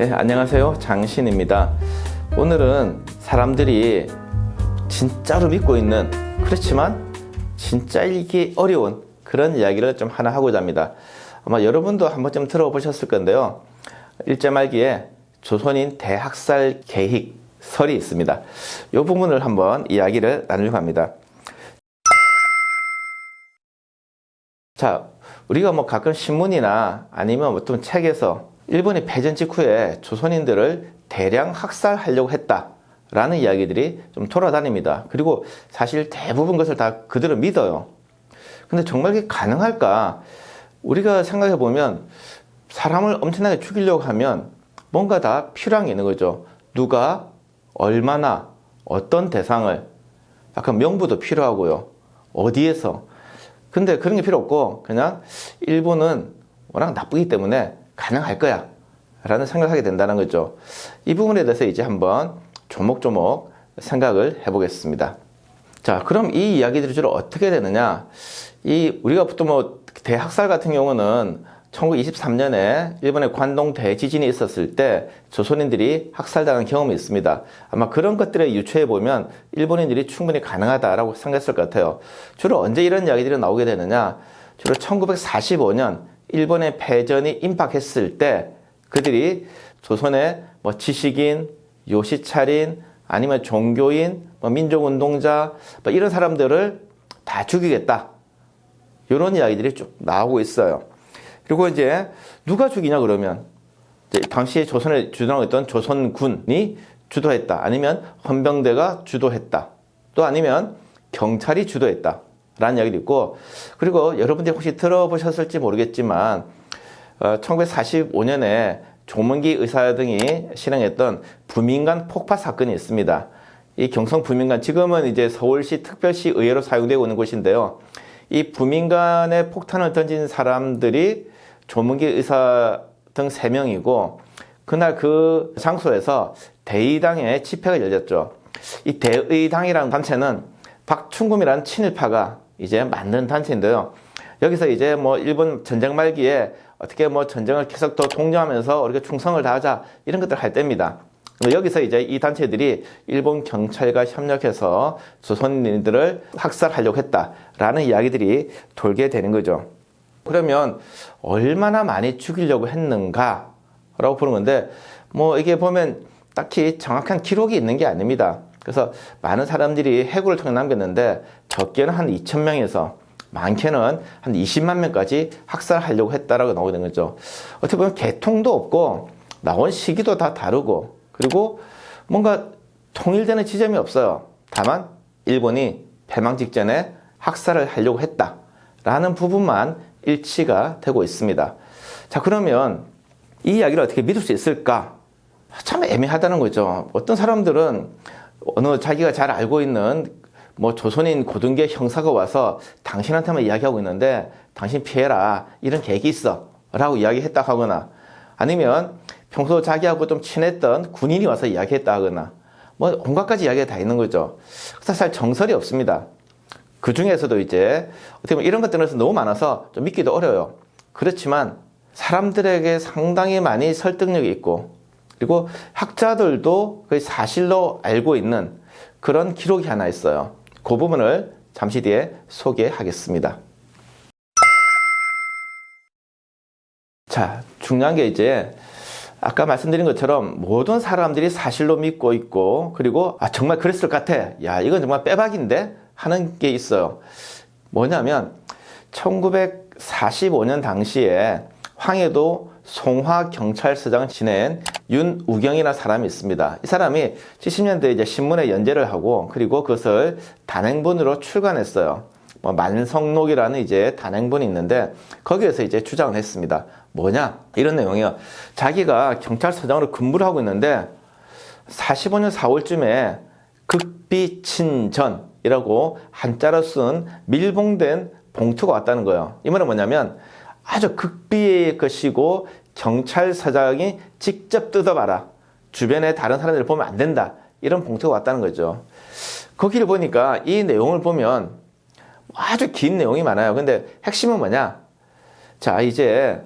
네, 안녕하세요. 장신입니다. 오늘은 사람들이 진짜로 믿고 있는, 그렇지만 진짜 읽기 어려운 그런 이야기를 좀 하나 하고자 합니다. 아마 여러분도 한 번쯤 들어보셨을 건데요. 일제 말기에 조선인 대학살 계획설이 있습니다. 이 부분을 한번 이야기를 나누려고 합니다. 자, 우리가 가끔 신문이나 아니면 어떤 책에서 일본이 패전 직후에 조선인들을 대량 학살하려고 했다라는 이야기들이 좀 돌아다닙니다. 그리고 사실 대부분 것을 다 그대로 믿어요. 근데 정말 그게 가능할까? 우리가 생각해 보면 사람을 엄청나게 죽이려고 하면 뭔가 다 필요한 게 있는 거죠. 누가, 얼마나, 어떤 대상을, 약간 명부도 필요하고요. 어디에서. 근데 그런 게 필요 없고 그냥 일본은 워낙 나쁘기 때문에 가능할 거야 라는 생각을 하게 된다는 거죠. 이 부분에 대해서 이제 한번 조목조목 생각을 해보겠습니다. 자, 그럼 이 이야기들이 주로 어떻게 되느냐? 우리가 보통 대학살 같은 경우는 1923년에 일본의 관동 대지진이 있었을 때 조선인들이 학살당한 경험이 있습니다. 아마 그런 것들에 유추해 보면 일본인들이 충분히 가능하다라고 생각했을 것 같아요. 주로 언제 이런 이야기들이 나오게 되느냐? 주로 1945년 일본의 패전이 임박했을 때 그들이 조선의 지식인, 요시차린, 아니면 종교인, 민족운동자 이런 사람들을 다 죽이겠다. 이런 이야기들이 쭉 나오고 있어요. 그리고 이제 누가 죽이냐 그러면 당시에 조선에 주도하고 있던 조선군이 주도했다. 아니면 헌병대가 주도했다. 또 아니면 경찰이 주도했다. 라는 이야기도 있고, 그리고 여러분들이 혹시 들어보셨을지 모르겠지만 1945년에 조문기 의사 등이 실행했던 부민관 폭파 사건이 있습니다. 이 경성 부민관, 지금은 이제 서울시 특별시 의회로 사용되고 있는 곳인데요. 이 부민관에 폭탄을 던진 사람들이 조문기 의사 등 3명이고, 그날 그 장소에서 대의당의 집회가 열렸죠. 이 대의당이라는 단체는 박충금이라는 친일파가 이제 만든 단체인데요. 여기서 이제 일본 전쟁 말기에 어떻게 전쟁을 계속 더 독려하면서 우리가 충성을 다하자 이런 것들을 할 때입니다. 여기서 이제 이 단체들이 일본 경찰과 협력해서 조선인들을 학살하려고 했다라는 이야기들이 돌게 되는 거죠. 그러면 얼마나 많이 죽이려고 했는가라고 보는 건데, 이게 보면 딱히 정확한 기록이 있는 게 아닙니다. 그래서 많은 사람들이 해고를 통해 남겼는데 적게는 한 2,000명에서 많게는 한 20만 명까지 학살하려고 했다라고 나오게 된 거죠. 어떻게 보면 개통도 없고 나온 시기도 다 다르고, 그리고 뭔가 통일되는 지점이 없어요. 다만 일본이 패망 직전에 학살을 하려고 했다라는 부분만 일치가 되고 있습니다. 자, 그러면 이 이야기를 어떻게 믿을 수 있을까? 참 애매하다는 거죠. 어떤 사람들은 자기가 잘 알고 있는 조선인 고등계 형사가 와서 당신한테만 이야기하고 있는데 당신 피해라, 이런 계획이 있어 라고 이야기했다 하거나, 아니면 평소 자기하고 좀 친했던 군인이 와서 이야기했다 하거나, 온갖 가지 이야기가 다 있는 거죠. 사실 정설이 없습니다. 그 중에서도 이제 어떻게 보면 이런 것들은 너무 많아서 좀 믿기도 어려워요. 그렇지만 사람들에게 상당히 많이 설득력이 있고, 그리고 학자들도 거의 사실로 알고 있는 그런 기록이 하나 있어요. 그 부분을 잠시 뒤에 소개하겠습니다. 자, 중요한 게 이제 아까 말씀드린 것처럼 모든 사람들이 사실로 믿고 있고, 그리고 정말 그랬을 것 같아, 야 이건 정말 빼박인데 하는 게 있어요. 뭐냐면 1945년 당시에 황해도 송화경찰서장을 지낸 윤우경이라는 사람이 있습니다. 이 사람이 70년대에 이제 신문에 연재를 하고, 그리고 그것을 단행본으로 출간했어요. 만성록이라는 이제 단행본이 있는데 거기에서 이제 주장을 했습니다. 뭐냐? 이런 내용이에요. 자기가 경찰서장으로 근무를 하고 있는데 45년 4월쯤에 극비친전이라고 한자로 쓴 밀봉된 봉투가 왔다는 거예요. 이 말은 뭐냐면 아주 극비의 것이고 경찰서장이 직접 뜯어봐라, 주변에 다른 사람들을 보면 안 된다, 이런 봉투가 왔다는 거죠. 거기를 보니까 이 내용을 보면 아주 긴 내용이 많아요. 근데 핵심은 뭐냐? 자, 이제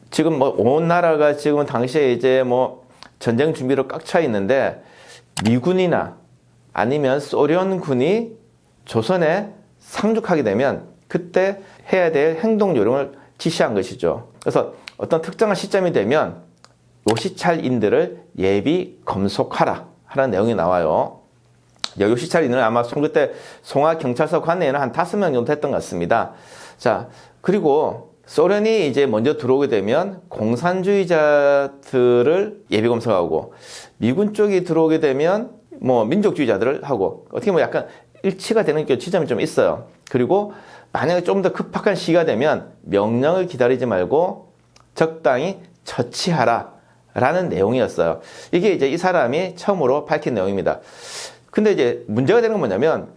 지금 온 나라가 지금 당시에 이제 전쟁 준비로 꽉 차 있는데 미군이나 아니면 소련군이 조선에 상륙하게 되면 그때 해야 될 행동 요령을 지시한 것이죠. 그래서 어떤 특정한 시점이 되면 요시찰인들을 예비 검속하라 하는 내용이 나와요. 요시찰인은 아마 그때 송화경찰서 관내에는 한 5명 정도 했던 것 같습니다. 자, 그리고 소련이 이제 먼저 들어오게 되면 공산주의자들을 예비 검색하고 미군 쪽이 들어오게 되면 뭐 민족주의자들을 하고 어떻게 보면 약간 일치가 되는 지점이 좀 있어요. 그리고 만약에 좀 더 급박한 시기가 되면 명령을 기다리지 말고 적당히 처치하라 라는 내용이었어요. 이게 이제 이 사람이 처음으로 밝힌 내용입니다. 근데 이제 문제가 되는 건 뭐냐면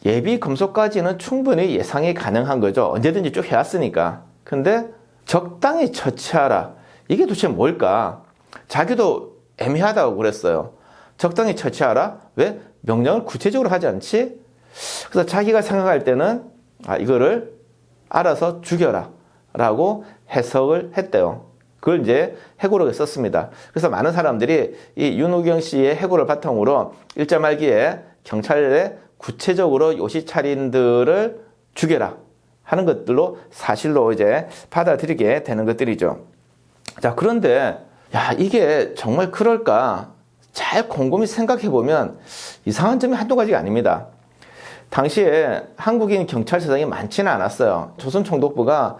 예비 검소까지는 충분히 예상이 가능한 거죠. 언제든지 쭉 해왔으니까. 근데 적당히 처치하라. 이게 도대체 뭘까? 자기도 애매하다고 그랬어요. 적당히 처치하라? 왜? 명령을 구체적으로 하지 않지? 그래서 자기가 생각할 때는 이거를 알아서 죽여라 라고 해석을 했대요. 그걸 이제 해고록에 썼습니다. 그래서 많은 사람들이 이 윤우경 씨의 해고를 바탕으로 일제 말기에 경찰에 구체적으로 요시찰인들을 죽여라 하는 것들로 사실로 이제 받아들이게 되는 것들이죠. 자, 그런데 이게 정말 그럴까? 잘 곰곰이 생각해 보면 이상한 점이 한두 가지가 아닙니다. 당시에 한국인 경찰서장이 많지는 않았어요. 조선총독부가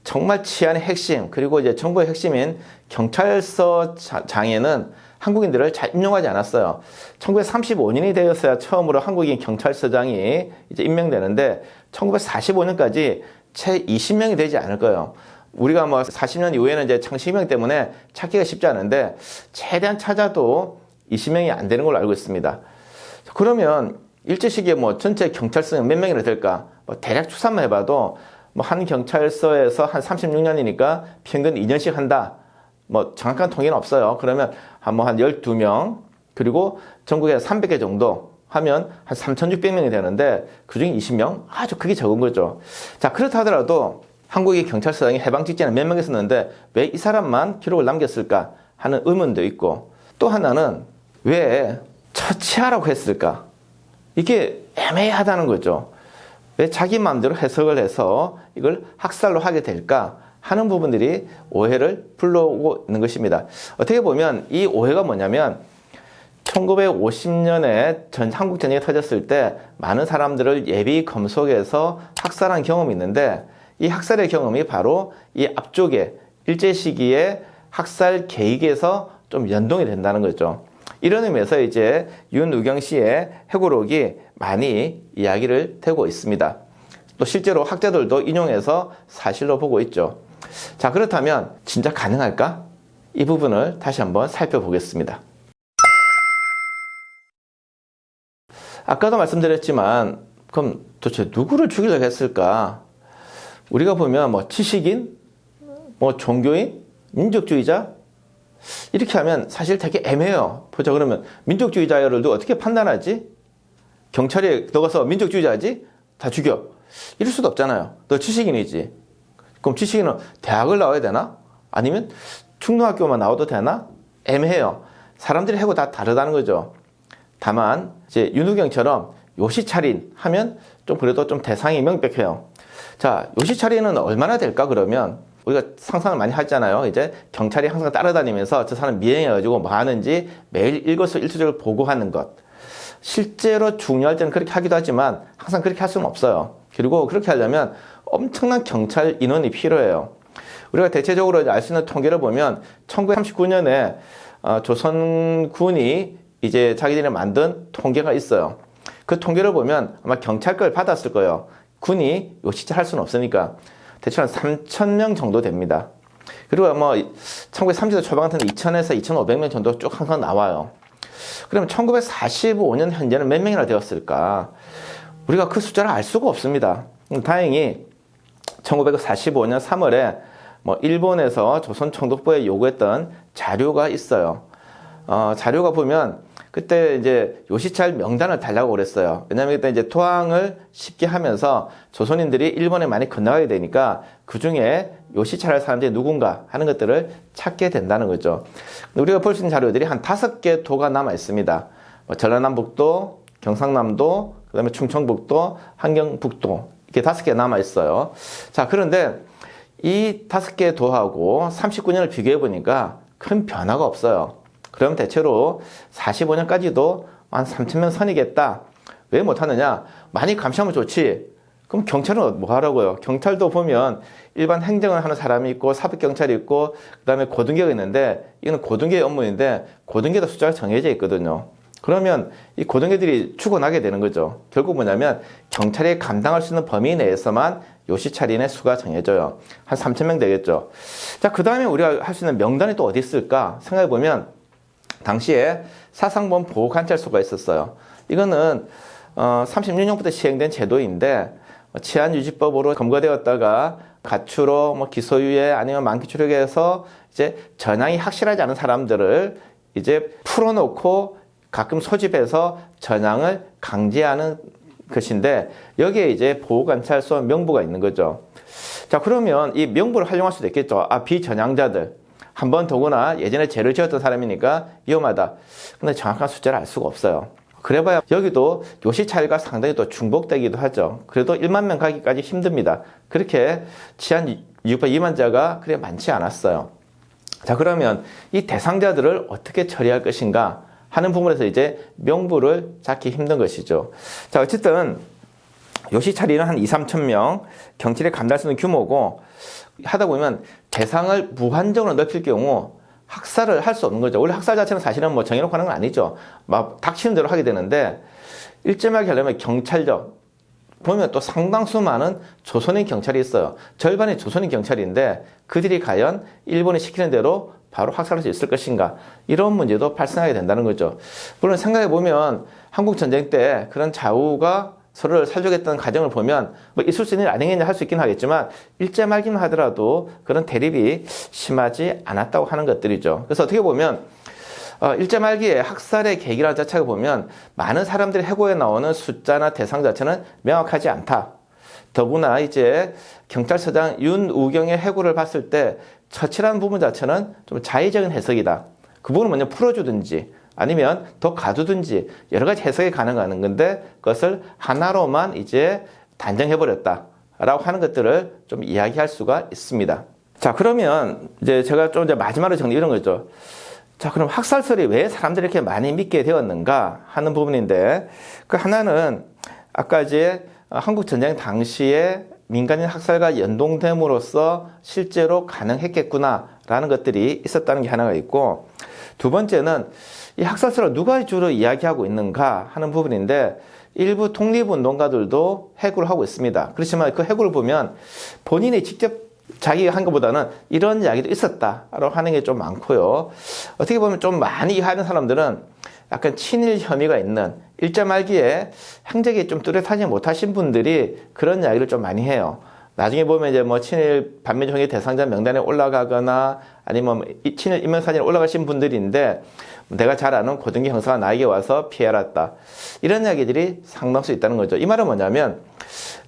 정말 치안의 핵심, 그리고 이제 정부의 핵심인 경찰서장에는 한국인들을 잘 임용하지 않았어요. 1935년이 되었어야 처음으로 한국인 경찰서장이 이제 임명되는데 1945년까지 채 20명이 되지 않을 거예요. 우리가 뭐 40년 이후에는 이제 창시명 때문에 찾기가 쉽지 않은데 최대한 찾아도 20명이 안 되는 걸로 알고 있습니다. 그러면 일제 시기에 뭐 전체 경찰서는 몇 명이나 될까? 뭐 대략 추산만 해봐도 뭐 한 경찰서에서 한 36년이니까 평균 2년씩 한다. 뭐 정확한 통계는 없어요. 그러면 한 12명, 그리고 전국에 300개 정도 하면 한 3,600명이 되는데 그중에 20명? 아주 크게 적은 거죠. 자, 그렇다 하더라도 한국의 경찰서장이 해방 직전에 몇 명 있었는데 왜 이 사람만 기록을 남겼을까 하는 의문도 있고, 또 하나는 왜 처치하라고 했을까? 이게 애매하다는 거죠. 왜 자기 마음대로 해석을 해서 이걸 학살로 하게 될까 하는 부분들이 오해를 불러오고 있는 것입니다. 어떻게 보면 이 오해가 뭐냐면 1950년에 한국 전쟁이 터졌을 때 많은 사람들을 예비 검속해서 학살한 경험이 있는데 이 학살의 경험이 바로 이 앞쪽에 일제 시기에 학살 계획에서 좀 연동이 된다는 거죠. 이런 의미에서 이제 윤우경 씨의 해고록이 많이 이야기를 되고 있습니다. 또 실제로 학자들도 인용해서 사실로 보고 있죠. 자, 그렇다면 진짜 가능할까? 이 부분을 다시 한번 살펴보겠습니다. 아까도 말씀드렸지만 그럼 도대체 누구를 죽이려고 했을까? 우리가 보면 뭐 지식인, 뭐 종교인, 민족주의자 이렇게 하면 사실 되게 애매해요. 보자, 그러면 민족주의자를 어떻게 판단하지? 경찰이 너 가서 민족주의자지? 다 죽여. 이럴 수도 없잖아요. 너 지식인이지. 그럼 지식인은 대학을 나와야 되나? 아니면 중등학교만 나와도 되나? 애매해요. 사람들이 해고 다 다르다는 거죠. 다만 이제 윤우경처럼 요시찰인 하면 좀 그래도 좀 대상이 명백해요. 자, 요시찰인은 얼마나 될까 그러면? 우리가 상상을 많이 하잖아요. 이제 경찰이 항상 따라다니면서 저 사람 미행해가지고 뭐 하는지 매일 일거수일투족을 보고하는 것. 실제로 중요할 때는 그렇게 하기도 하지만 항상 그렇게 할 수는 없어요. 그리고 그렇게 하려면 엄청난 경찰 인원이 필요해요. 우리가 대체적으로 알 수 있는 통계를 보면 1939년에 조선군이 이제 자기들이 만든 통계가 있어요. 그 통계를 보면 아마 경찰 걸 받았을 거예요. 군이 요시찰 할 수는 없으니까. 대충 한 3,000명 정도 됩니다. 그리고 뭐 1930년 초반 같은 2,000에서 2,500명 정도 쭉 항상 나와요. 그러면 1945년 현재는 몇 명이나 되었을까? 우리가 그 숫자를 알 수가 없습니다. 다행히 1945년 3월에 뭐 일본에서 조선총독부에 요구했던 자료가 있어요. 자료가 보면 그때 이제 요시찰 명단을 달라고 그랬어요. 왜냐하면 그때 이제 토항을 쉽게 하면서 조선인들이 일본에 많이 건너가게 되니까 그 중에 요시찰을 사람들이 누군가 하는 것들을 찾게 된다는 거죠. 우리가 볼 수 있는 자료들이 한 5개 도가 남아 있습니다. 전라남북도, 경상남도, 그 다음에 충청북도, 한경북도 이렇게 5개 남아 있어요. 자, 그런데 이 5개 도하고 39년을 비교해 보니까 큰 변화가 없어요. 그럼 대체로 45년까지도 한 3,000명 선이겠다. 왜 못하느냐? 많이 감시하면 좋지. 그럼 경찰은 뭐 하라고요? 경찰도 보면 일반 행정을 하는 사람이 있고 사법경찰이 있고 그 다음에 고등계가 있는데 이건 고등계의 업무인데 고등계도 숫자가 정해져 있거든요. 그러면 이 고등계들이 죽어나게 되는 거죠. 결국 뭐냐면 경찰이 감당할 수 있는 범위 내에서만 요시찰인의 수가 정해져요. 한 3,000명 되겠죠. 자, 그 다음에 우리가 할 수 있는 명단이 또 어디 있을까? 생각해보면 당시에 사상범 보호관찰소가 있었어요. 이거는 36년부터 시행된 제도인데 치안유지법으로 검거되었다가 가추로 기소유예 아니면 만기 추력해서 이제 전향이 확실하지 않은 사람들을 이제 풀어놓고 가끔 소집해서 전향을 강제하는 것인데 여기에 이제 보호관찰소 명부가 있는 거죠. 자, 그러면 이 명부를 활용할 수도 있겠죠. 비전향자들. 한 번 더구나 예전에 죄를 지었던 사람이니까 위험하다. 근데 정확한 숫자를 알 수가 없어요. 그래봐야 여기도 요시찰과 상당히 또 중복되기도 하죠. 그래도 1만 명 가기까지 힘듭니다. 그렇게 치안유법 위반자가 그래 많지 않았어요. 자, 그러면 이 대상자들을 어떻게 처리할 것인가 하는 부분에서 이제 명부를 잡기 힘든 것이죠. 자, 어쨌든 요시찰이는 한 2, 3천 명, 경찰이 감당할 수 있는 규모고 하다 보면 대상을 무한정으로 넓힐 경우 학살을 할 수 없는 거죠. 원래 학살 자체는 사실은 뭐 정해놓고 하는 건 아니죠. 막 닥치는 대로 하게 되는데 일정하게 하려면 경찰력 보면 또 상당수 많은 조선인 경찰이 있어요. 절반이 조선인 경찰인데 그들이 과연 일본이 시키는 대로 바로 학살할 수 있을 것인가 이런 문제도 발생하게 된다는 거죠. 물론 생각해보면 한국전쟁 때 그런 좌우가 서로를 살려겠다는 과정을 보면 뭐 있을 수 있는 일 아니겠냐 할 수 있긴 하겠지만 일제 말기만 하더라도 그런 대립이 심하지 않았다고 하는 것들이죠. 그래서 어떻게 보면 일제 말기에 학살의 계기라는 자체를 보면 많은 사람들이 해고에 나오는 숫자나 대상 자체는 명확하지 않다. 더구나 이제 경찰서장 윤우경의 해고를 봤을 때 처치라는 부분 자체는 좀 자의적인 해석이다. 그 부분을 먼저 풀어주든지 아니면 더 가두든지 여러 가지 해석이 가능한 건데 그것을 하나로만 이제 단정해버렸다라고 하는 것들을 좀 이야기할 수가 있습니다. 자, 그러면 이제 제가 좀 이제 마지막으로 정리 이런 거죠. 자, 그럼 학살설이 왜 사람들이 이렇게 많이 믿게 되었는가 하는 부분인데 그 하나는 아까 이제 한국전쟁 당시에 민간인 학살과 연동됨으로써 실제로 가능했겠구나라는 것들이 있었다는 게 하나가 있고 두 번째는 이 학살설을 누가 주로 이야기하고 있는가 하는 부분인데 일부 독립운동가들도 해고를 하고 있습니다. 그렇지만 그 해고를 보면 본인이 직접 자기가 한 것보다는 이런 이야기도 있었다라고 하는 게 좀 많고요. 어떻게 보면 좀 많이 하는 사람들은 약간 친일 혐의가 있는 일제 말기에 행적이 좀 뚜렷하지 못하신 분들이 그런 이야기를 좀 많이 해요. 나중에 보면 이제 뭐 친일 반민족의 대상자 명단에 올라가거나 아니면 친일 인명사진에 올라가신 분들인데 내가 잘 아는 고등기 형사가 나에게 와서 피해랐다. 이런 이야기들이 상당수 있다는 거죠. 이 말은 뭐냐면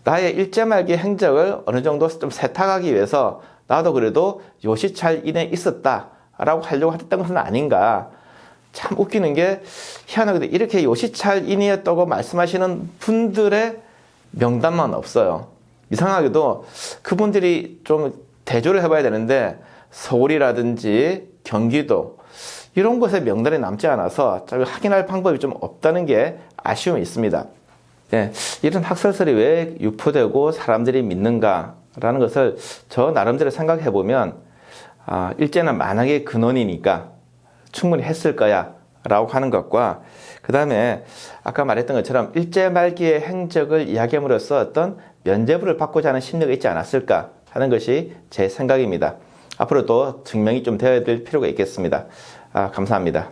나의 일제 말기 행적을 어느 정도 좀 세탁하기 위해서 나도 그래도 요시찰인에 있었다라고 하려고 했던 것은 아닌가. 참 웃기는 게 희한하게도 이렇게 요시찰인이었다고 말씀하시는 분들의 명단만 없어요. 이상하게도 그분들이 좀 대조를 해봐야 되는데 서울이라든지 경기도 이런 곳에 명단이 남지 않아서 확인할 방법이 좀 없다는 게 아쉬움이 있습니다. 네, 이런 학살설이 왜 유포되고 사람들이 믿는가라는 것을 저 나름대로 생각해 보면 일제는 만악의 근원이니까 충분히 했을 거야 라고 하는 것과 그 다음에 아까 말했던 것처럼 일제 말기의 행적을 이야기함으로써 어떤 면죄부를 받고자 하는 심리가 있지 않았을까 하는 것이 제 생각입니다. 앞으로도 증명이 좀 되어야 될 필요가 있겠습니다. 감사합니다.